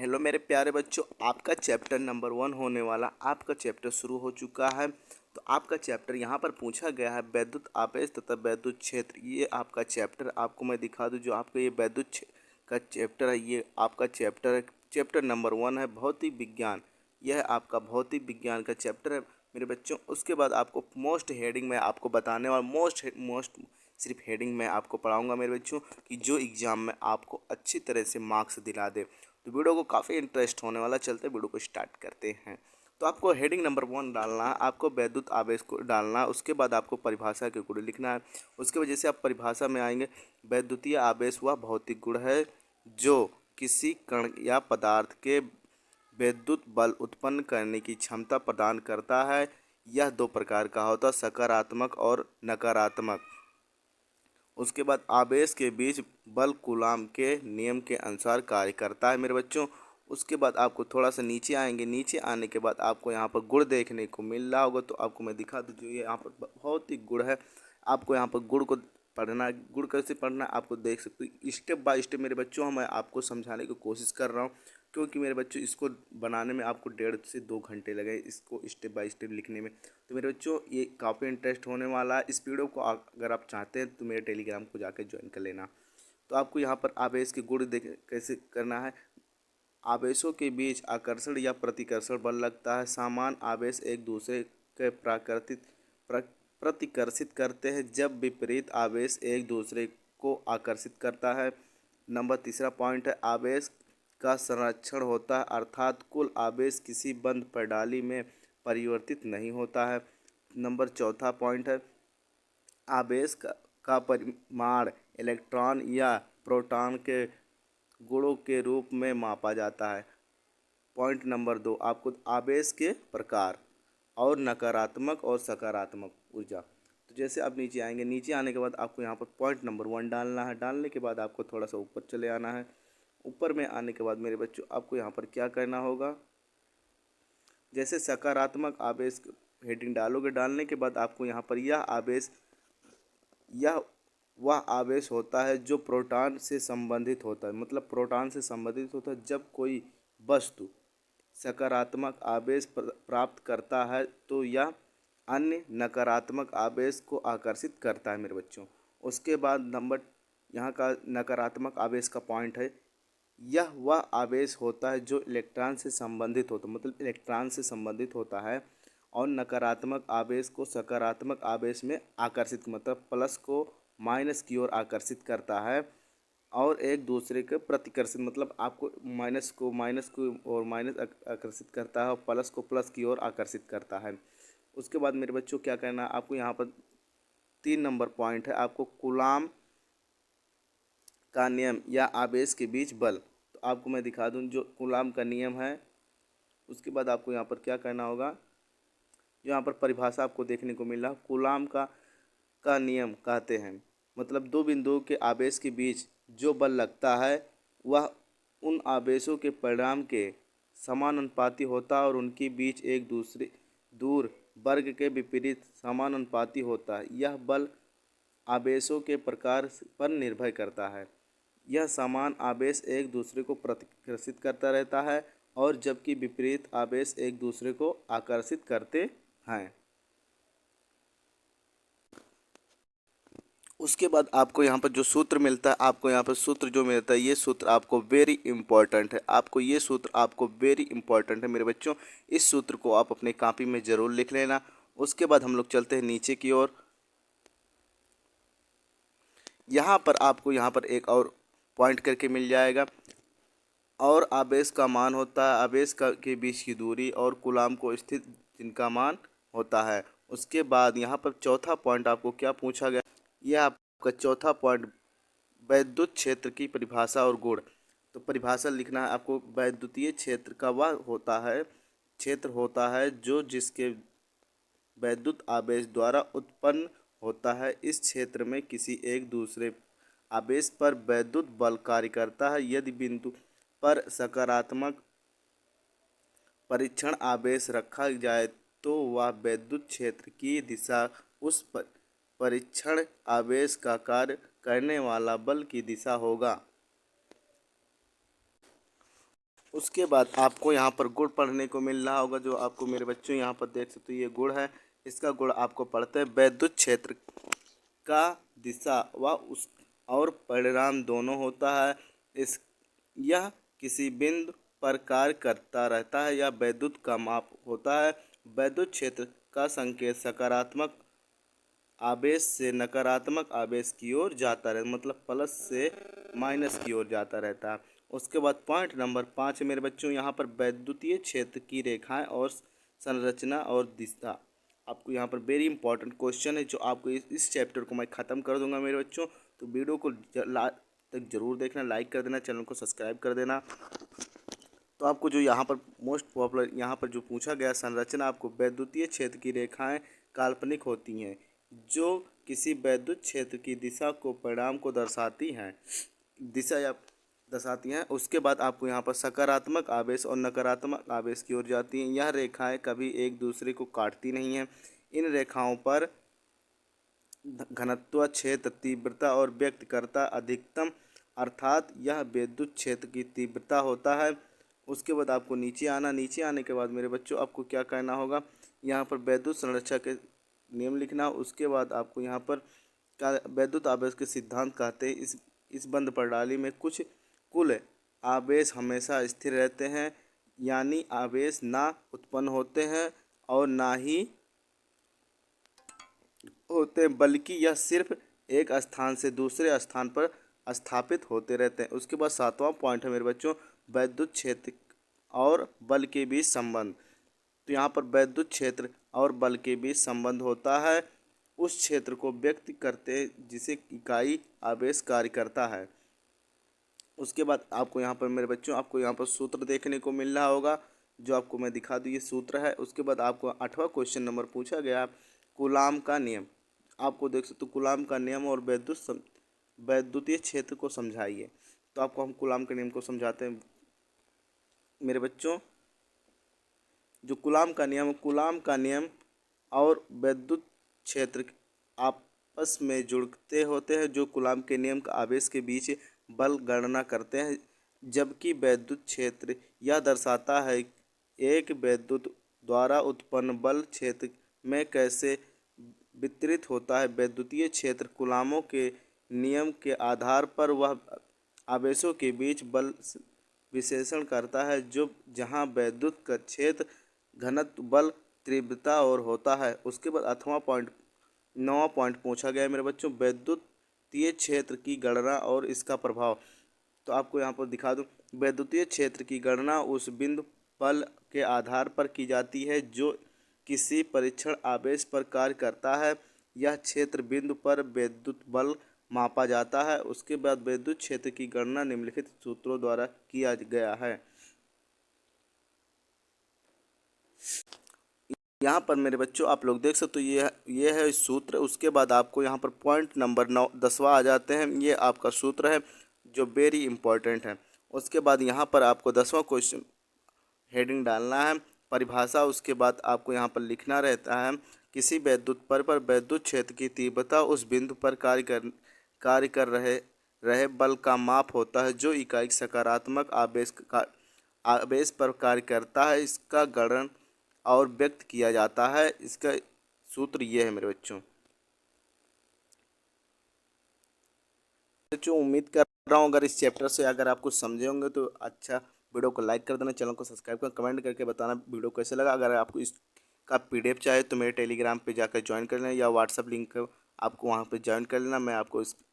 Hello मेरे प्यारे बच्चों, आपका चैप्टर नंबर 1 होने वाला आपका चैप्टर शुरू हो चुका है। तो आपका चैप्टर यहाँ पर पूछा गया है वैद्युत आवेश तथा वैद्युत क्षेत्र। ये आपका चैप्टर आपको मैं दिखा दूँ। जो आपका ये का चैप्टर है, ये आपका चैप्टर है, चैप्टर नंबर 1 है भौतिक विज्ञान। यह आपका भौतिक विज्ञान का चैप्टर है मेरे बच्चों। उसके बाद आपको मोस्ट हेडिंग में आपको बताने वाला मोस्ट सिर्फ हेडिंग में आपको पढ़ाऊँगा मेरे बच्चों, कि जो एग्ज़ाम में आपको अच्छी तरह से मार्क्स दिला दे। तो वीडियो को काफ़ी इंटरेस्ट होने वाला, चलते वीडियो को स्टार्ट करते हैं। तो आपको हेडिंग नंबर 1 डालना है, आपको वैद्युत आवेश को डालना है। उसके बाद आपको परिभाषा के गुण लिखना है। उसके वजह से आप परिभाषा में आएंगे, वैद्युतीय आवेश वह भौतिक गुण है जो किसी कण या पदार्थ के विद्युत बल उत्पन्न करने की क्षमता प्रदान करता है। यह दो प्रकार का होता है, सकारात्मक और नकारात्मक। उसके बाद आवेश के बीच बल कूलाम के नियम के अनुसार कार्य करता है मेरे बच्चों। उसके बाद आपको थोड़ा सा नीचे आएंगे, नीचे आने के बाद आपको यहाँ पर गुण देखने को मिल रहा होगा। तो आपको मैं दिखा दूँ, जो ये यहाँ पर बहुत ही गुण है। आपको यहाँ पर गुण को पढ़ना, गुण कैसे पढ़ना आपको देख सकते हो। स्टेप बाय स्टेप मेरे बच्चों मैं आपको समझाने की कोशिश कर रहा हूँ, क्योंकि मेरे बच्चों इसको बनाने में आपको 1.5 से 2 घंटे लगे इसको स्टेप बाय स्टेप लिखने में। तो मेरे बच्चों ये काफ़ी इंटरेस्ट होने वाला है। इस वीडियो को अगर आप चाहते हैं तो मेरे टेलीग्राम को जाकर ज्वाइन कर लेना। तो आपको यहाँ पर आवेश के गुण देख कैसे करना है। आवेशों के बीच आकर्षण या प्रतिकर्षण बल लगता है। समान आवेश एक दूसरे के प्रतिकर्षित करते हैं, जब विपरीत आवेश एक दूसरे को आकर्षित करता है। नंबर तीसरा पॉइंट है, आवेश का संरक्षण होता है, अर्थात कुल आवेश किसी बंद प्रणाली में परिवर्तित नहीं होता है। नंबर चौथा पॉइंट है, आवेश का परिमाण इलेक्ट्रॉन या प्रोटॉन के गुणों के रूप में मापा जाता है। पॉइंट नंबर 2, आपको आवेश के प्रकार और नकारात्मक और सकारात्मक ऊर्जा। तो जैसे आप नीचे आएंगे, नीचे आने के बाद आपको यहाँ पर पॉइंट नंबर 1 डालना है। डालने के बाद आपको थोड़ा सा ऊपर चले आना है। ऊपर में आने के बाद मेरे बच्चों आपको यहाँ पर क्या करना होगा, जैसे सकारात्मक आवेश हेडिंग डालोगे, डालने के बाद आपको यहाँ पर यह वह आवेश होता है जो प्रोटॉन से संबंधित होता है। मतलब प्रोटॉन से संबंधित होता है। जब कोई वस्तु सकारात्मक आवेश प्राप्त करता है तो यह अन्य नकारात्मक आवेश को आकर्षित करता है मेरे बच्चों। उसके बाद नंबर यहाँ का नकारात्मक आवेश का पॉइंट है, यह वह आवेश होता है जो इलेक्ट्रॉन से संबंधित होता है। मतलब इलेक्ट्रॉन से संबंधित होता है। और नकारात्मक आवेश को सकारात्मक आवेश में आकर्षित, मतलब प्लस को माइनस की ओर आकर्षित करता है। और एक दूसरे के प्रतिकर्षित, मतलब आपको माइनस को और माइनस आकर्षित करता है, और प्लस को प्लस की ओर आकर्षित करता है। उसके बाद मेरे बच्चों क्या करना है, आपको यहाँ पर 3 नंबर पॉइंट है, आपको कूलाम का नियम या आवेश के बीच बल। तो आपको मैं दिखा दूँ जो कूलाम का नियम है। उसके बाद आपको यहाँ पर क्या करना होगा, जो यहाँ पर परिभाषा आपको देखने को मिल रहा है, कूलाम का नियम कहते हैं, मतलब दो बिंदुओं के आवेश के बीच जो बल लगता है वह उन आवेशों के परिमाण के समानुपाती होता है और उनके बीच एक दूसरे दूर वर्ग के विपरीत समानुपाती होता है। यह बल आवेशों के प्रकार पर निर्भर करता है। यह समान आवेश एक दूसरे को प्रतिकर्षित करता रहता है, और जबकि विपरीत आवेश एक दूसरे को आकर्षित करते हैं। उसके बाद आपको यहाँ पर जो सूत्र मिलता है, आपको यहाँ पर सूत्र जो मिलता है, ये सूत्र आपको वेरी इंपॉर्टेंट है। आपको ये सूत्र आपको वेरी इंपॉर्टेंट है मेरे बच्चों। इस सूत्र को आप अपने कॉपी में ज़रूर लिख लेना। उसके बाद हम लोग चलते हैं नीचे की ओर। यहाँ पर आपको यहाँ पर एक और पॉइंट करके मिल जाएगा, और आवेश का मान होता है आवेश के बीच की दूरी और कूलाम को स्थित जिनका मान होता है। उसके बाद यहाँ पर चौथा पॉइंट आपको क्या पूछा गया, यह आपका चौथा पॉइंट वैद्युत क्षेत्र की परिभाषा और गुण। तो परिभाषा लिखना है आपको। वैद्युतीय क्षेत्र का वह क्षेत्र होता है जो जिसके वैद्युत आवेश द्वारा उत्पन्न होता है। इस क्षेत्र में किसी एक दूसरे आवेश पर वैद्युत बल कार्य करता है। यदि बिंदु पर सकारात्मक परीक्षण आवेश रखा जाए तो वह वैद्युत क्षेत्र की दिशा उस परीक्षण आवेश का कार्य करने वाला बल की दिशा होगा। उसके बाद आपको यहाँ पर गुण पढ़ने को मिल रहा होगा, जो आपको मेरे बच्चों यहाँ पर देख सकते हो ये गुण है। इसका गुण आपको पढ़ते हैं, वैद्युत क्षेत्र का दिशा व उस और परिणाम दोनों होता है। इस यह किसी बिंदु पर कार्य करता रहता है या वैद्युत का माप होता है। वैद्युत क्षेत्र का संकेत सकारात्मक आवेश से नकारात्मक आवेश की ओर जाता रहता, मतलब प्लस से माइनस की ओर जाता रहता है। उसके बाद पॉइंट नंबर 5 मेरे बच्चों, यहाँ पर वैद्युतीय क्षेत्र की रेखाएं और संरचना और दिशा। आपको यहाँ पर वेरी इंपॉर्टेंट क्वेश्चन है, जो आपको इस चैप्टर को मैं ख़त्म कर दूंगा मेरे बच्चों। तो वीडियो को तक जरूर देखना, लाइक कर देना, चैनल को सब्सक्राइब कर देना। तो आपको जो यहाँ पर मोस्ट पॉपुलर यहाँ पर जो पूछा गया संरचना, आपको वैद्युतीय क्षेत्र की रेखाएं काल्पनिक होती हैं जो किसी वैद्युत क्षेत्र की दिशा को परिणाम को दर्शाती हैं, दिशा या दर्शाती हैं। उसके बाद आपको यहाँ पर सकारात्मक आवेश और नकारात्मक आवेश की ओर जाती हैं। यह रेखाएं कभी एक दूसरे को काटती नहीं हैं। इन रेखाओं पर घनत्व, क्षेत्र, तीव्रता और व्यक्त करता अधिकतम, अर्थात यह विद्युत क्षेत्र की तीव्रता होता है। उसके बाद आपको नीचे आना, नीचे आने के बाद मेरे बच्चों आपको क्या करना होगा, यहाँ पर वैद्युत संरचना के नियम लिखना। उसके बाद आपको यहाँ पर वैद्युत आवेश के सिद्धांत कहते हैं। इस बंद प्रणाली में कुछ कुल आवेश हमेशा स्थिर रहते हैं, यानी आवेश ना उत्पन्न होते हैं और ना ही होते, बल्कि यह सिर्फ एक स्थान से दूसरे स्थान पर स्थापित होते रहते हैं। उसके बाद 7वां पॉइंट है मेरे बच्चों, वैद्युत क्षेत्र और बल के बीच संबंध। तो यहाँ पर वैद्युत क्षेत्र और बल के बीच संबंध होता है उस क्षेत्र को व्यक्त करते जिसे इकाई आवेश कार्य करता है। उसके बाद आपको यहाँ पर मेरे बच्चों आपको यहाँ पर सूत्र देखने को मिल रहा होगा, जो आपको मैं दिखा दूँ, ये सूत्र है। उसके बाद आपको 8वां क्वेश्चन नंबर पूछा गया, कूलाम का नियम। आपको देख सकते हो कूलाम का नियम और वैद्युतीय क्षेत्र को समझाइए। तो आपको हम कूलाम के नियम को समझाते हैं मेरे बच्चों। जो कूलाम का नियम और वैद्युत क्षेत्र आपस में जुड़ते होते हैं, जो कूलाम के नियम का आवेश के बीच बल गणना करते हैं, जबकि वैद्युत क्षेत्र यह दर्शाता है एक वैद्युत द्वारा उत्पन्न बल क्षेत्र में कैसे वितरित होता है। वैद्युतीय क्षेत्र कूलामों के नियम के आधार पर वह आवेशों के बीच बल विश्लेषण करता है, जो जहां वैद्युत का क्षेत्र घनत्व, बल, तीव्रता और होता है। उसके बाद 9वां पॉइंट पूछा गया है मेरे बच्चों, वैद्युतीय क्षेत्र की गणना और इसका प्रभाव। तो आपको यहाँ पर दिखा दूँ, वैद्युतीय क्षेत्र की गणना उस बिंदु बल के आधार पर की जाती है जो किसी परीक्षण आवेश पर कार्य करता है। यह क्षेत्र बिंदु पर वैद्युत बल मापा जाता है। उसके बाद वैद्युत क्षेत्र की गणना निम्नलिखित सूत्रों द्वारा किया गया है। यहाँ पर मेरे बच्चों आप लोग देख सकते हो, ये है सूत्र। उसके बाद आपको यहाँ पर पॉइंट नंबर 10वां आ जाते हैं, ये आपका सूत्र है जो वेरी इंपॉर्टेंट है। उसके बाद यहाँ पर आपको 10वां क्वेश्चन हेडिंग डालना है, परिभाषा। उसके बाद आपको यहाँ पर लिखना रहता है, किसी वैद्युत पर वैद्युत क्षेत्र की तीव्रता उस बिंदु पर कार्य कर रहे बल का माप होता है, जो इकाई सकारात्मक आवेश पर कार्य करता है। इसका गणन और व्यक्त किया जाता है। इसका सूत्र ये है मेरे बच्चों। उम्मीद कर रहा हूँ अगर इस चैप्टर से अगर आप कुछ समझे होंगे तो अच्छा, वीडियो को लाइक कर देना, चैनल को सब्सक्राइब कर, कमेंट करके बताना वीडियो कैसे लगा। अगर आपको इसका PDF चाहे तो मेरे टेलीग्राम पे जाकर ज्वाइन कर लेना, या व्हाट्सअप लिंक आपको वहाँ पे ज्वाइन कर लेना। मैं आपको इस